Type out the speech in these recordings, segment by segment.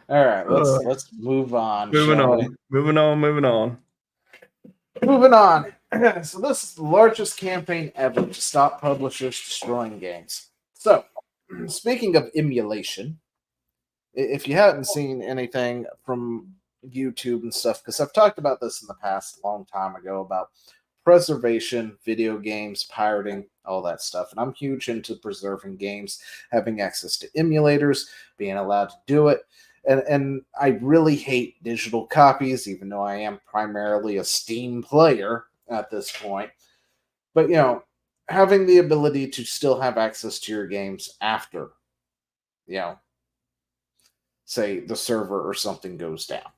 All right, Uh, let's move on, moving shall we? on. Moving on. Moving on. Moving on. So this is the largest campaign ever to stop publishers destroying games. So, speaking of emulation, if you haven't seen anything from YouTube and stuff, because I've talked about this in the past a long time ago about preservation, video games, pirating, all that stuff. And I'm huge into preserving games, having access to emulators, being allowed to do it. And I really hate digital copies, even though I am primarily a Steam player at this point. But having the ability to still have access to your games after, you know, say the server or something goes down.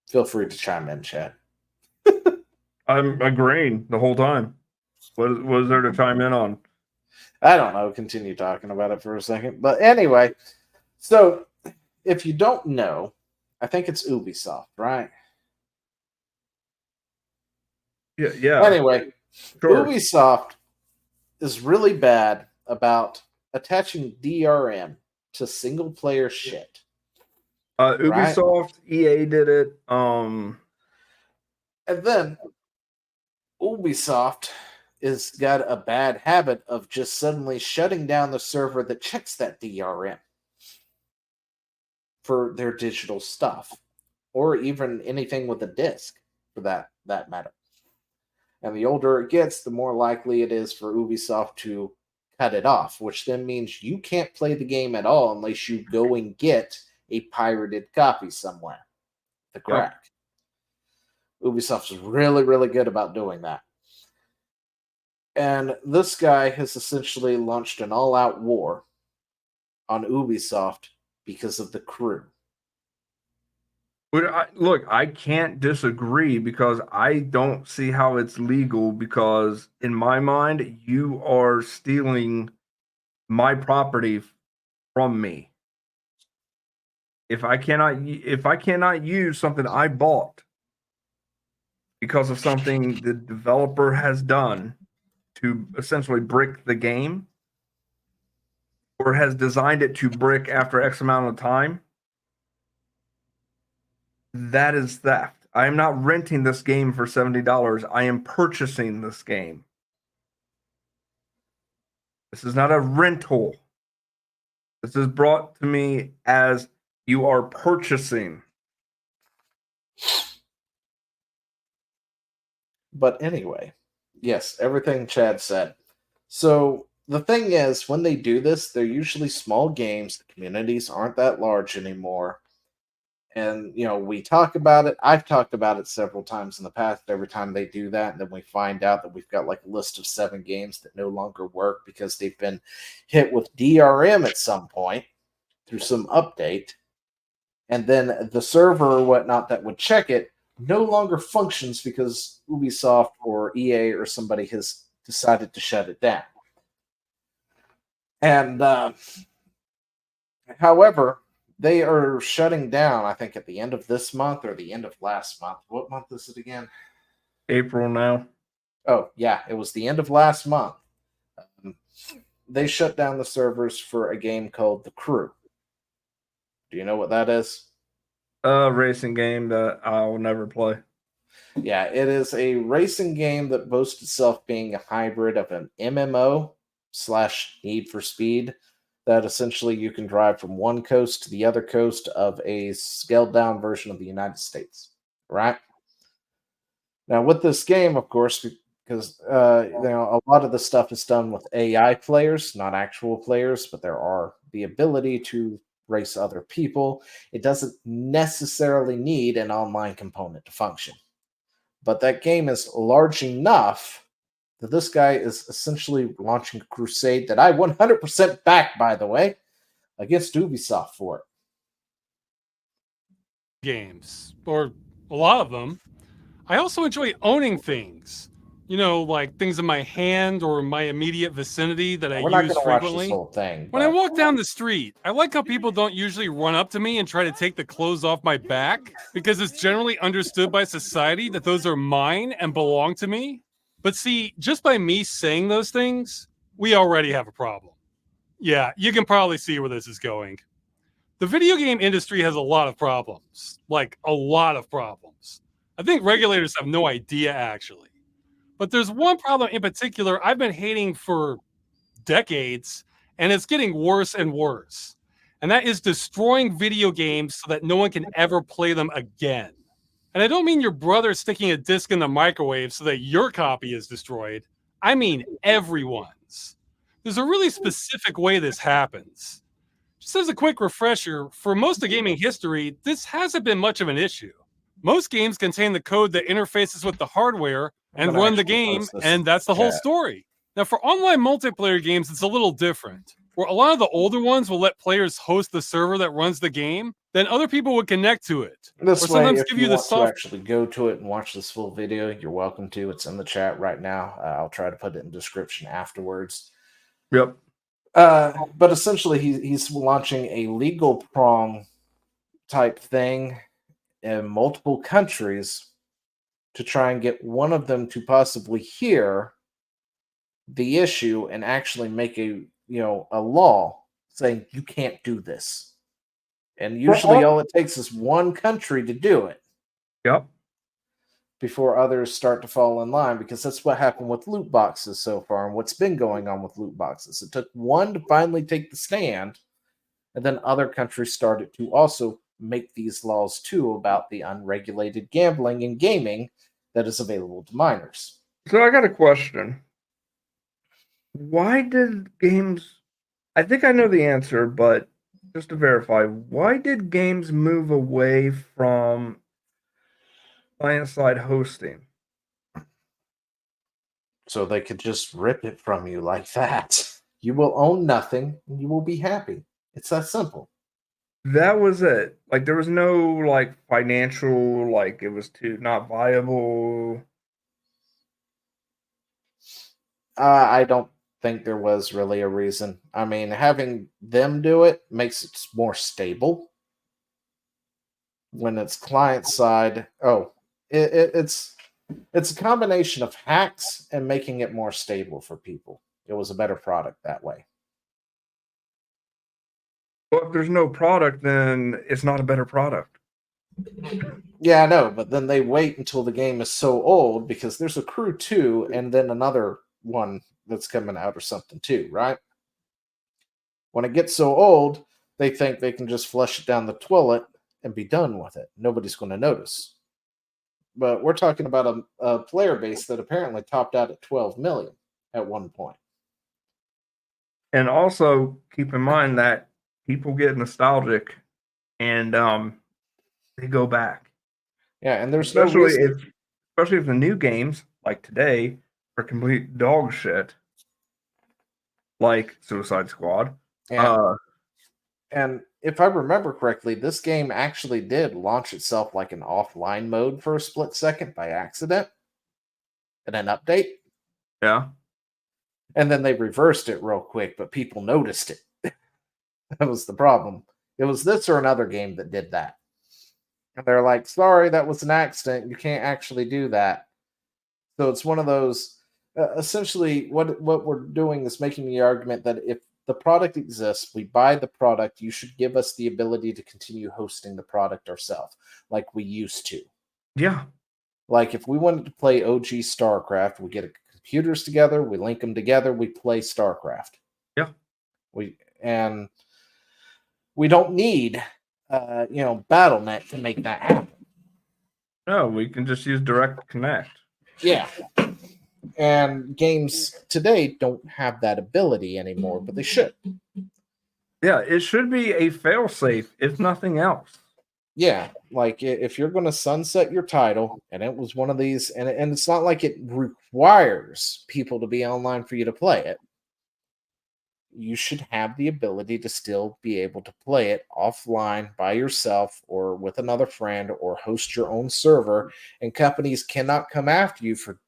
Feel free to chime in, Chad. I'm agreeing the whole time. What was there to chime in on? I don't know. Continue talking about it for a second. But anyway, so if you don't know, I think it's Ubisoft, right? Yeah, yeah, Anyway, sure. Ubisoft is really bad about attaching DRM to single player shit, right? Ubisoft, EA did it. And then Ubisoft is got a bad habit of just suddenly shutting down the server that checks that DRM for their digital stuff, or even anything with a disc, for that matter. And the older it gets, the more likely it is for Ubisoft to cut it off, which then means you can't play the game at all unless you go and get a pirated copy somewhere. The Yep. crack. Ubisoft is really, really good about doing that. And this guy has essentially launched an all out war on Ubisoft because of the crew. Look, I can't disagree because I don't see how it's legal. Because in my mind, you are stealing my property from me. If I cannot use something I bought because of something the developer has done to essentially brick the game or has designed it to brick after X amount of time, that is theft. I am not renting this game for $70. I am purchasing this game. This is not a rental. This is brought to me as you are purchasing. But anyway, yes, everything Chad said. So the thing is, when they do this, they're usually small games. The communities aren't that large anymore. And we talk about it. I've talked about it several times in the past. Every time they do that, and then we find out that we've got like a list of 7 games that no longer work because they've been hit with DRM at some point through some update, and then the server or whatnot that would check it no longer functions because Ubisoft or EA or somebody has decided to shut it down. And however, they are shutting down, I think, at the end of this month or the end of last month. What month is it again? April now. Oh, yeah, it was the end of last month. Um, they shut down the servers for a game called The Crew. Do you know what that is? A racing game that I'll never play. Yeah, it is a racing game that boasts itself being a hybrid of an MMO slash Need for Speed. That essentially you can drive from one coast to the other coast of a scaled down version of the United States. Right? Now, with this game, of course, because a lot of the stuff is done with AI players, not actual players, but there are the ability to race other people. It doesn't necessarily need an online component to function. But that game is large enough that this guy is essentially launching a crusade that I 100% back, by the way, against Ubisoft for it. Games, or a lot of them. I also enjoy owning things. Like things in my hand or my immediate vicinity that I We're not use going to watch this frequently. whole thing, When I but walk down the street, I like how people don't usually run up to me and try to take the clothes off my back because it's generally understood by society that those are mine and belong to me. But see, just by me saying those things, we already have a problem. Yeah, you can probably see where this is going. The video game industry has a lot of problems, like a lot of problems. I think regulators have no idea, actually. But there's one problem in particular I've been hating for decades, and it's getting worse and worse. And that is destroying video games so that no one can ever play them again. And I don't mean your brother sticking a disc in the microwave so that your copy is destroyed. I mean everyone's. There's a really specific way this happens. Just as a quick refresher, for most of gaming history, this hasn't been much of an issue. Most games contain the code that interfaces with the hardware and run the game, and that's the whole story. Now, for online multiplayer games, it's a little different. Where a lot of the older ones will let players host the server that runs the game, then other people would connect to it. This Or way, sometimes if give you you the want to soft. actually go to it and watch this full video, you're welcome to. It's in the chat right now. I'll try to put it in description afterwards. Yep. But essentially, he's launching a legal prong type thing in multiple countries to try and get one of them to possibly hear the issue and actually make a law saying you can't do this. And usually all it takes is one country to do it. Yep. Before others start to fall in line, because that's what happened with loot boxes so far and what's been going on with loot boxes. It took one to finally take the stand, and then other countries started to also make these laws too about the unregulated gambling and gaming that is available to minors. So I got a question. Why did games, I think I know the answer, but just to verify, why did games move away from client-side hosting? So they could just rip it from you like that. You will own nothing and you will be happy. It's that simple. That was it. Like there was no like financial, like it was too not viable. I don't think there was really a reason. I mean, having them do it makes it more stable. When it's client side, it's a combination of hacks and making it more stable for people. It was a better product that way. Well, if there's no product, then it's not a better product. Yeah, I know, but then they wait until the game is so old because there's a Crew 2 and then another one that's coming out or something too, right? When it gets so old, they think they can just flush it down the toilet and be done with it. Nobody's going to notice. But we're talking about a player base that apparently topped out at 12 million at one point. And also keep in mind that people get nostalgic and they go back. Yeah, and there's especially no reason. Especially if the new games like today are complete dog shit, like Suicide Squad. Yeah. And if I remember correctly, this game actually did launch itself like an offline mode for a split second by accident in an update. Yeah. And then they reversed it real quick, but people noticed it. That was the problem. It was this or another game that did that. And they're like, sorry, that was an accident. You can't actually do that. So it's one of those, essentially, what we're doing is making the argument that if the product exists, we buy the product, you should give us the ability to continue hosting the product ourselves, like we used to. Yeah. Like if we wanted to play OG StarCraft, we get computers together, we link them together, we play StarCraft. Yeah. We don't need BattleNet to make that happen. No, we can just use Direct Connect. Yeah. And games today don't have that ability anymore, but they should. Yeah, it should be a failsafe, if nothing else. Yeah, like if you're going to sunset your title, and it was one of these, and it's not like it requires people to be online for you to play it. You should have the ability to still be able to play it offline by yourself or with another friend or host your own server, and companies cannot come after you for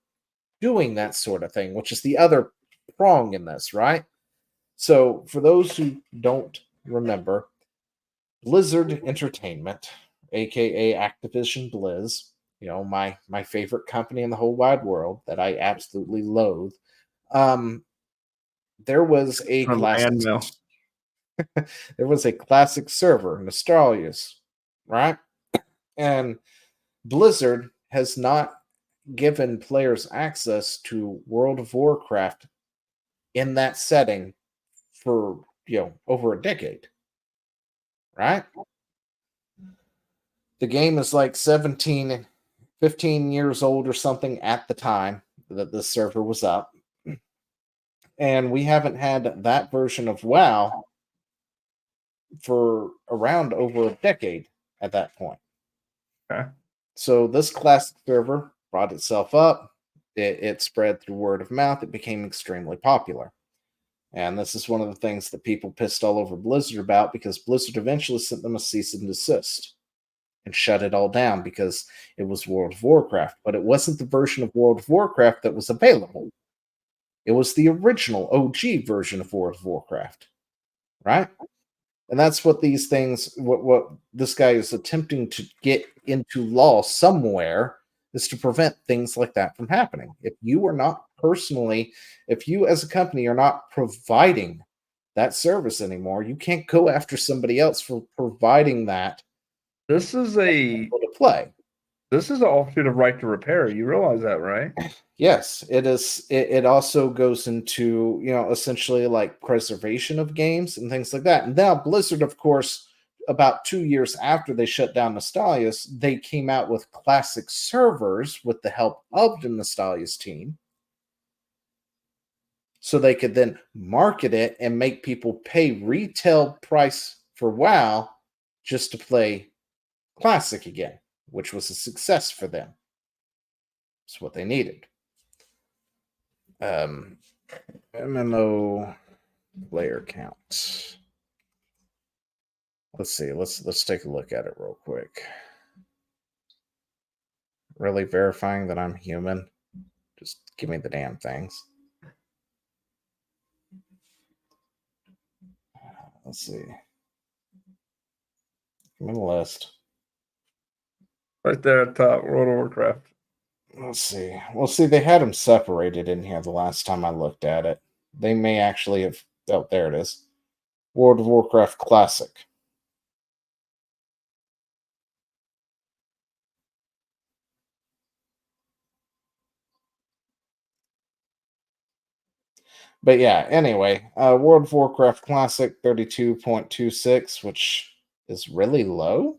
doing that sort of thing, which is the other prong in this, right? So for those who don't remember, Blizzard Entertainment, aka Activision Blizz, my favorite company in the whole wide world that I absolutely loathe. There was a classic. there was a classic server, Nostalia's, right? And Blizzard has not given players access to World of Warcraft in that setting for over a decade, right? The game is like 17, 15 years old or something at the time that the server was up. And we haven't had that version of WoW for around over a decade at that point. Okay. So this classic server brought itself up. It spread through word of mouth. It became extremely popular. And this is one of the things that people pissed all over Blizzard about, because Blizzard eventually sent them a cease and desist and shut it all down because it was World of Warcraft. But it wasn't the version of World of Warcraft that was available. It was the original OG version of World of Warcraft, right? And that's what these things, what this guy is attempting to get into law somewhere, is to prevent things like that from happening. If you are not personally, if you as a company are not providing that service anymore, you can't go after somebody else for providing that This is to play. This is an offshoot of Right to Repair. You realize that, right? Yes, it is. It also goes into, essentially like preservation of games and things like that. And now Blizzard, of course, about 2 years after they shut down Nostalia's, they came out with classic servers with the help of the Nostalia's team. So they could then market it and make people pay retail price for WoW just to play Classic again, which was a success for them. It's what they needed. MMO player count. Let's see. Let's take a look at it real quick. Really verifying that I'm human. Just give me the damn things. Let's see. Give me the list. Right there at top, World of Warcraft. Let's see. Well, see, they had them separated in here the last time I looked at it. They may actually have. Oh, there it is. World of Warcraft Classic. But yeah, anyway, World of Warcraft Classic 32.26, which is really low,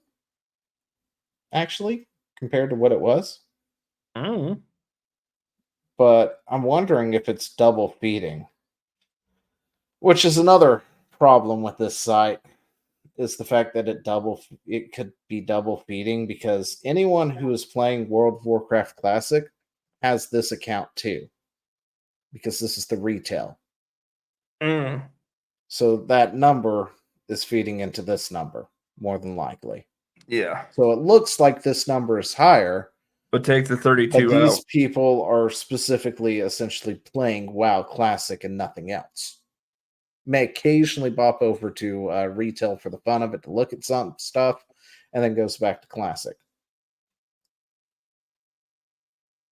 actually, compared to what it was. Mm. But I'm wondering if it's double feeding, which is another problem with this site, is the fact that it could be double feeding, because anyone who is playing World of Warcraft Classic has this account too, because this is the retail. Mm. So that number is feeding into this number, more than likely. Yeah. So it looks like this number is higher. But take the 32 But these out. people are specifically essentially playing WoW Classic and nothing else. May occasionally bop over to retail for the fun of it to look at some stuff, and then goes back to Classic.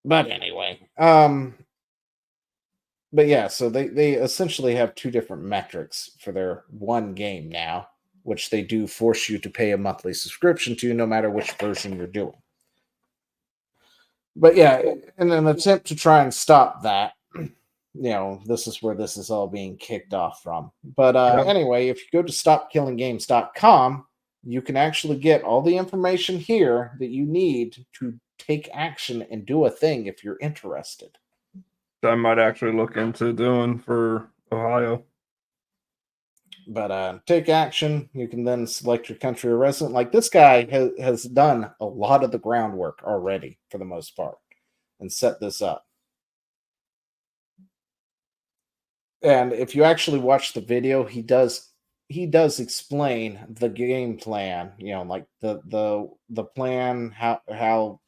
But anyway, but yeah, so they essentially have two different metrics for their one game now, which they do force you to pay a monthly subscription to, no matter which version you're doing. But yeah, in an attempt to try and stop that, this is where this is all being kicked off from. But anyway, if you go to stopkillinggames.com, you can actually get all the information here that you need to take action and do a thing if you're interested. I might actually look into doing for Ohio. But take action. You can then select your country of resident. Like, this guy has done a lot of the groundwork already, for the most part, and set this up. And if you actually watch the video, he does explain the game plan. Like the plan, how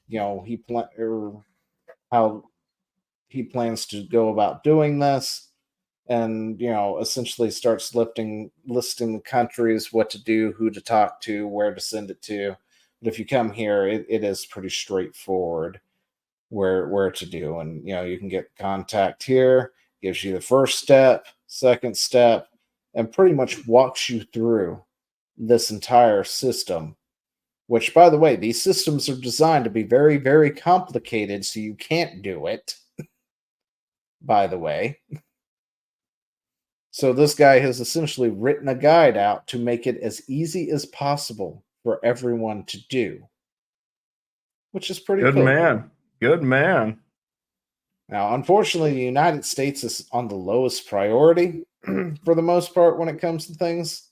he plans to go about doing this. And essentially starts listing the countries, what to do, who to talk to, where to send it to. But if you come here, it is pretty straightforward where to do. And you can get contact here. Gives you the first step, second step, and pretty much walks you through this entire system. Which, by the way, these systems are designed to be very, very complicated, so you can't do it. By the way. So this guy has essentially written a guide out to make it as easy as possible for everyone to do, which is pretty Good cool. man. Good man. Now, unfortunately, the United States is on the lowest priority for the most part when it comes to things.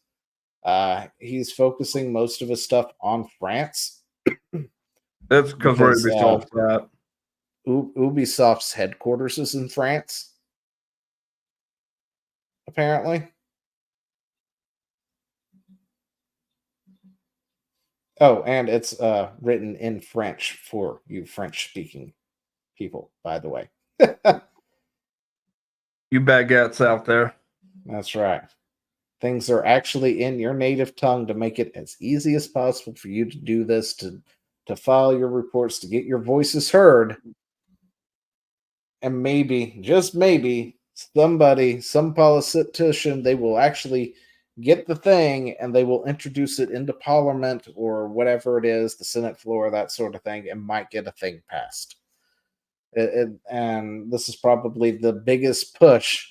He's focusing most of his stuff on France. That's because we're Ubisoft that. Ubisoft's headquarters is in France, apparently. Oh, and it's written in French for you French-speaking people, by the way. You baguettes out there. That's right. Things are actually in your native tongue to make it as easy as possible for you to do this, to file your reports, to get your voices heard. And maybe, just maybe, somebody, some politician, they will actually get the thing and they will introduce it into Parliament or whatever it is, the Senate floor, that sort of thing, and might get a thing passed. And this is probably the biggest push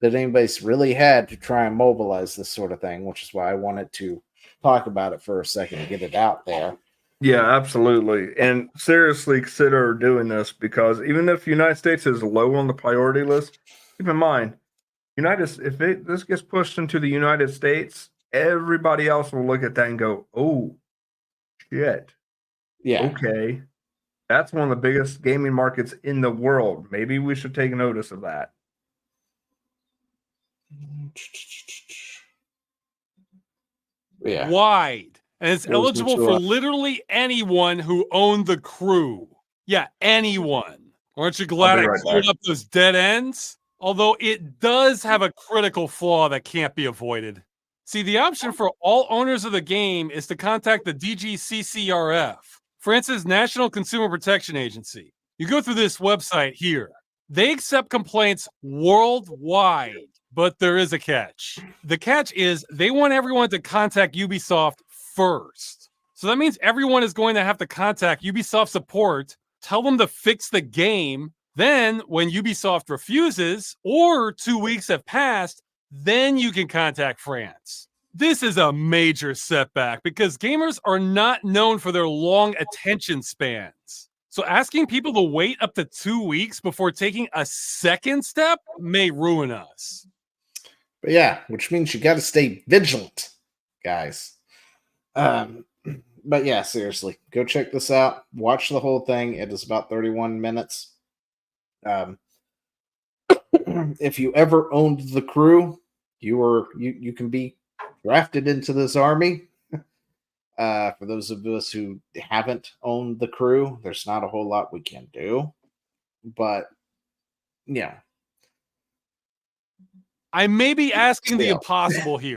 that anybody's really had to try and mobilize this sort of thing, which is why I wanted to talk about it for a second and get it out there. Yeah, absolutely. And seriously consider doing this, because even if the United States is low on the priority list, keep in mind, this gets pushed into the United States, everybody else will look at that and go, oh, shit. Yeah. Okay. That's one of the biggest gaming markets in the world. Maybe we should take notice of that. Yeah. Wide. And it's Goes eligible into for a- literally anyone who owned the crew. Yeah, anyone. Aren't you glad I'll I be right cleared back. up those dead ends? Although it does have a critical flaw that can't be avoided. See, the option for all owners of the game is to contact the DGCCRF, France's National Consumer Protection Agency. You go through this website here. They accept complaints worldwide, but there is a catch. The catch is they want everyone to contact Ubisoft first. So that means everyone is going to have to contact Ubisoft support, tell them to fix the game. Then, when Ubisoft refuses, or 2 weeks have passed, then you can contact France. This is a major setback because gamers are not known for their long attention spans. So asking people to wait up to 2 weeks before taking a second step may ruin us. But yeah, which means you got to stay vigilant, guys. But yeah, seriously, go check this out. Watch the whole thing. It is about 31 minutes. If you ever owned the crew, you can be drafted into this army. For those of us who haven't owned the crew, there's not a whole lot we can do. But yeah. I may be asking the Still. impossible here.